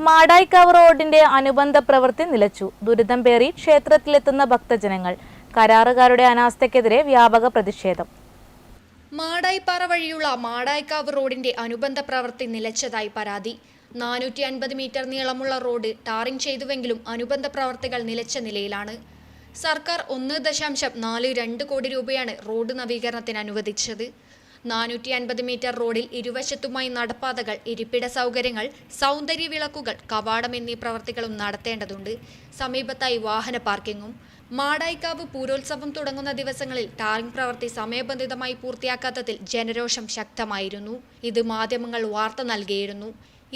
മാടായിക്കാവ് റോഡിന്റെ അനുബന്ധ പ്രവൃത്തി നിലച്ചു. ദുരിതം പേറി ക്ഷേത്രത്തിലെത്തുന്ന ഭക്തജനങ്ങൾ. കരാറുകാരുടെ അനാസ്ഥയ്ക്കെതിരെ വ്യാപക പ്രതിഷേധം. മാടായിപ്പാറ വഴിയുള്ള മാടായിക്കാവ് റോഡിന്റെ അനുബന്ധ പ്രവൃത്തി നിലച്ചതായി പരാതി. 450 മീറ്റർ നീളമുള്ള റോഡ് ടാറിംഗ് ചെയ്തുവെങ്കിലും അനുബന്ധ പ്രവർത്തികൾ നിലച്ച നിലയിലാണ്. സർക്കാർ 1.42 കോടി രൂപയാണ് റോഡ് നവീകരണത്തിന് അനുവദിച്ചത്. 450 മീറ്റർ റോഡിൽ ഇരുവശത്തുമായി നടപ്പാതകൾ, ഇരിപ്പിട സൗകര്യങ്ങൾ, സൗന്ദര്യ വിളക്കുകൾ, കവാടം എന്നീ പ്രവർത്തികളും നടത്തേണ്ടതുണ്ട്. സമീപത്തായി വാഹന പാർക്കിങ്ങും. മാടായിക്കാവ് പൂരോത്സവം തുടങ്ങുന്ന ദിവസങ്ങളിൽ ടാറിംഗ് പ്രവൃത്തി സമയബന്ധിതമായി പൂർത്തിയാക്കാത്തതിൽ ജനരോഷം ശക്തമായിരുന്നു. ഇത് മാധ്യമങ്ങൾ വാർത്ത നൽകിയിരുന്നു.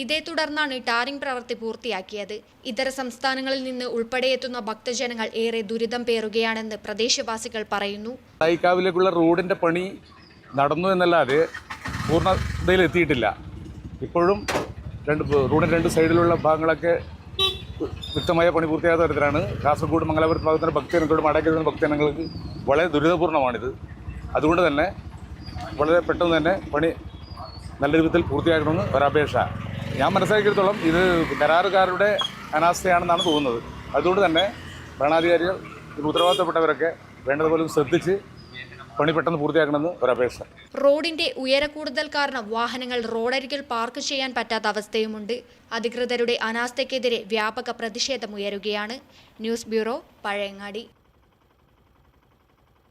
ഇതേ തുടർന്നാണ് ടാറിംഗ് പ്രവൃത്തി പൂർത്തിയാക്കിയത്. ഇതര സംസ്ഥാനങ്ങളിൽ നിന്ന് ഉൾപ്പെടെ എത്തുന്ന ഭക്തജനങ്ങൾ ഏറെ ദുരിതം പേറുകയാണെന്ന് പ്രദേശവാസികൾ പറയുന്നു. മാടായിക്കാവിലേക്കുള്ള റോഡിന്റെ പണി നടന്നു എന്നല്ലാതെ പൂർണ്ണതയിൽ എത്തിയിട്ടില്ല. ഇപ്പോഴും റോഡിൻ്റെ രണ്ട് സൈഡിലുള്ള ഭാഗങ്ങളൊക്കെ വ്യക്തമായ പണി പൂർത്തിയാകാത്ത തരത്തിലാണ്. കാസർഗോഡ് മംഗലാപുരത്ത് ഭാഗത്തുനിന്ന് ഭക്തജനങ്ങളോട് മാടായിക്കാവിൽ ഭക്തജനങ്ങൾക്ക് വളരെ ദുരിതപൂർണ്ണമാണിത്. അതുകൊണ്ട് തന്നെ വളരെ പെട്ടെന്ന് തന്നെ പണി നല്ല രൂപത്തിൽ പൂർത്തിയാക്കണമെന്ന് ഒരപേക്ഷ. ഞാൻ മനസ്സിലാക്കിയിടത്തോളം ഇത് കരാറുകാരുടെ അനാസ്ഥയാണെന്നാണ് തോന്നുന്നത്. അതുകൊണ്ട് തന്നെ ഭരണാധികാരികൾ ഉത്തരവാദിത്തപ്പെട്ടവരൊക്കെ വേണ്ടതുപോലെ ശ്രദ്ധിച്ച് പണി പെട്ടെന്ന് പൂർത്തിയാക്കണമെന്ന് ഒരപേക്ഷ. റോഡിന്റെ ഉയരക്കൂടുതൽ കാരണം വാഹനങ്ങൾ റോഡരികിൽ പാർക്ക് ചെയ്യാൻ പറ്റാത്ത അവസ്ഥയുമുണ്ട്. അധികൃതരുടെ അനാസ്ഥയ്ക്കെതിരെ വ്യാപക പ്രതിഷേധമുയരുകയാണ്. News bureau, Pazhayangadi.